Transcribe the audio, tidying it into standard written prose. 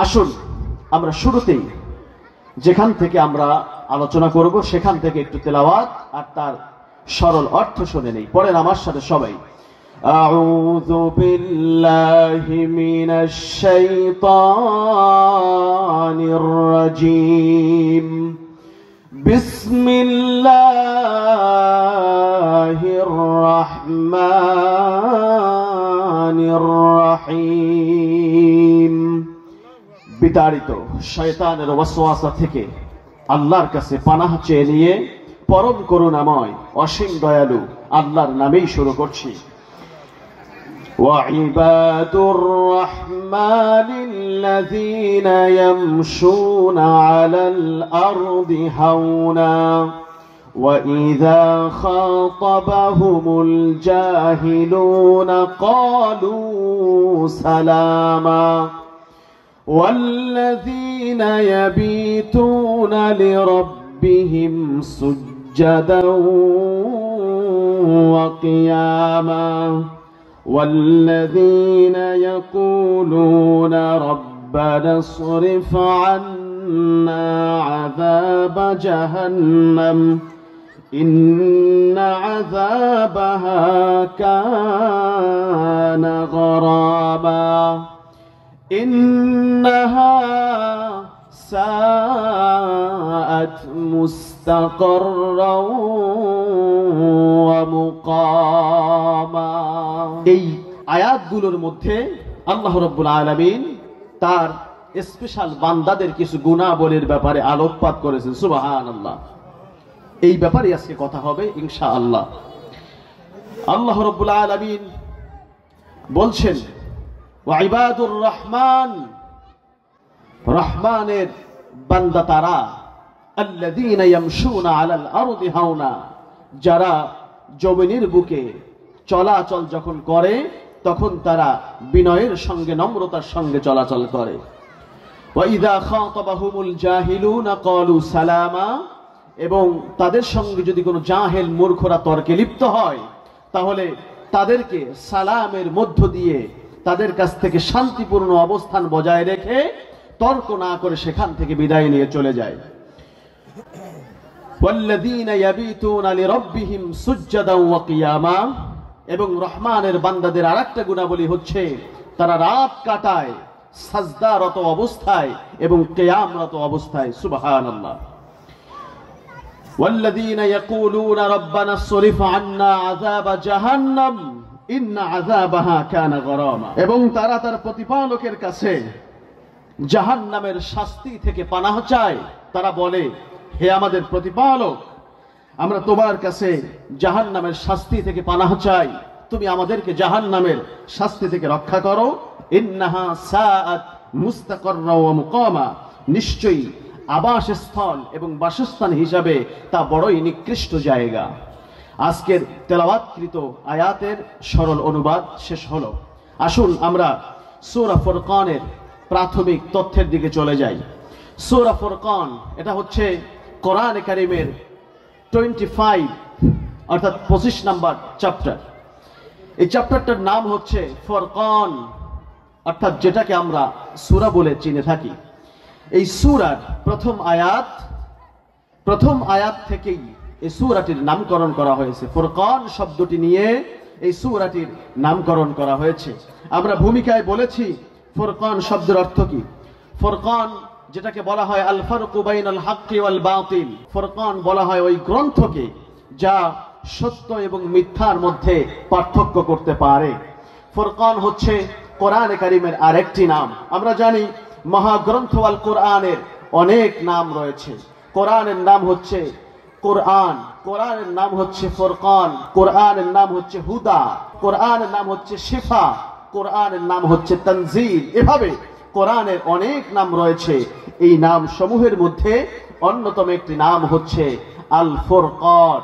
আসুন আমরা শুরুতেই যেখান থেকে আমরা আলোচনা করব সেখান থেকে একটু তেলাওয়াত আর তার সরল অর্থ শুনে নেই। পড়েন আমার সাথে সবাই। আউযু বিল্লাহি মিনাশ শাইতানির রাজীম। বিসমিল্লাহির রহমানির রহিম। বিতাড়িত শয়তানের ওয়াসওয়াসা থেকে আল্লাহর কাছে পানাহ চেয়ে নিয়ে পরম করুণাময় অসীম দয়ালু আল্লাহর নামেই শুরু করছি। ওয়াইবাদুর রহমানিল্লাযীনা ইয়ামশুনা আলাল আরদি হাওনা ওয়া ইযা খাতাবাহুমুল জাহিলুনা ক্বালু সালামা والذين يبيتون لربهم سجدا وقياما والذين يقولون ربنا اصرف عنا عذاب جهنم إن عذابها كان غراما إنها ساءت مستقرا ومقاما। এই আয়াতগুলোর মধ্যে আল্লাহ রাব্বুল আলামিন তার স্পেশাল বান্দাদের কিছু গুনাহবলীর ব্যাপারে আলোকপাত করেছেন। সুবহানাল্লাহ। এই ব্যাপারে আজকে কথা হবে ইনশাআল্লাহ। আল্লাহ রাব্বুল আলামিন বলছেন ওয়াইবাদুর রহমান, রহমানের বান্দা তারা, আল্লাযীনা ইয়ামশুনা আলাল আরদি হাওনা, যারা জমিনের বুকে চলাচল যখন করে তখন তারা বিনয়ের সঙ্গে নম্রতার সঙ্গে চলাচল করে। ওয়া ইযা খাতাবাহুমুল জাহিলুনা ক্বালু সালামা, এবং তাদের সঙ্গে যদি কোনো জাহেল মূর্খরা তর্কে লিপ্ত হয় তাহলে তাদেরকে সালামের মধ্য দিয়ে তাদের কাছ থেকে শান্তিপূর্ণ অবস্থান বজায় রেখে তর্ক না করে সেখান থেকে বিদায় নিয়ে চলে যায়। ওয়াল্লাযীনা ইয়াবিতুনা লিরাব্বিহিম সুজদান ওয়া কিয়ামা, এবং রহমানের বান্দাদের আরেকটা গুণাবলী হচ্ছে তারা রাত কাটায় সাজদারত অবস্থায় এবং কিয়ামরত অবস্থায়। সুবহানাল্লাহ। ওয়াল্লাযীনা ইয়াকুলুনা রাব্বানা সরিফ আন্না আযাব জাহান্নাম ইন্না আযাবাহা কানা গরামা, এবং তারা তার প্রতিপালকের কাছে জাহান্নামের শাস্তি থেকে পানাহ চায়। তারা বলে, হে আমাদের প্রতিপালক, আমরা তোমার কাছে জাহান্নামের শাস্তি থেকে পানাহ চাই, তুমি আমাদেরকে জাহান্নামের শাস্তি থেকে রক্ষা করো। ইন্নাহা সাআত মুস্তাকাররা ওয়া মুকামা, নিশ্চয়ই আবাসস্থল এবং বাসস্থান হিসাবে তা বড়ই নিকৃষ্ট জায়গা। আজকের তেলাওয়াতকৃত আয়াতের সরল অনুবাদ শেষ হলো। আসুন আমরা সূরা ফুরকানের প্রাথমিক তথ্যের দিকে চলে যাই। সূরা ফুরকান এটা হচ্ছে কোরআনে কারীমের 25 অর্থাৎ 25 নম্বর চ্যাপ্টার। এই চ্যাপ্টারটার নাম হচ্ছে ফুরকান, অর্থাৎ যেটাকে আমরা সূরা বলে চিনে থাকি। এই সূরার প্রথম আয়াত থেকেই এই সূরাটির নামকরণ করা হয়েছে। ফুরকান শব্দটি নিয়ে এই সূরাটির নামকরণ করা হয়েছে। আমরা ভূমিকায় বলেছি ফুরকান শব্দের অর্থ কি। ফুরকান যেটাকে বলা হয় আল ফারকু বাইনাল হাক্কি ওয়াল বাতিল, ফুরকান বলা হয় ওই গ্রন্থকে যা সত্য এবং মিথ্যার মধ্যে পার্থক্য করতে পারে। ফুরকান হচ্ছে কোরআনে কারীমের আরেকটি নাম। আমরা জানি মহাগ্রন্থ আল কোরআনের অনেক নাম রয়েছে। কোরআনের নাম হচ্ছে কোরআন, কোরআনের নাম হচ্ছে ফুরকান, কোরআনের নাম হচ্ছে হুদা, কোরআনের নাম হচ্ছে শিফা, কোরআনের নাম হচ্ছে তানজিল। এভাবে কোরআনের অনেক নাম রয়েছে। এই নাম সমূহের মধ্যে অন্যতম একটি নাম হচ্ছে আল ফুরকান।